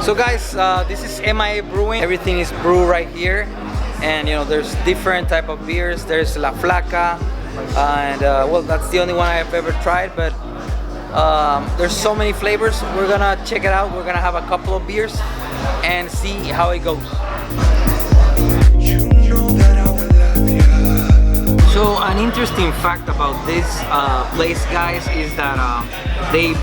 So guys, this is MIA Brewing. Everything is brewed right here, and you know there's different type of beers. There's La Flaca, and well, that's the only one I've ever tried, but there's so many flavors. We're gonna check it out. We're gonna have a couple of beers and see how it goes. So an interesting fact about this place, guys, is that they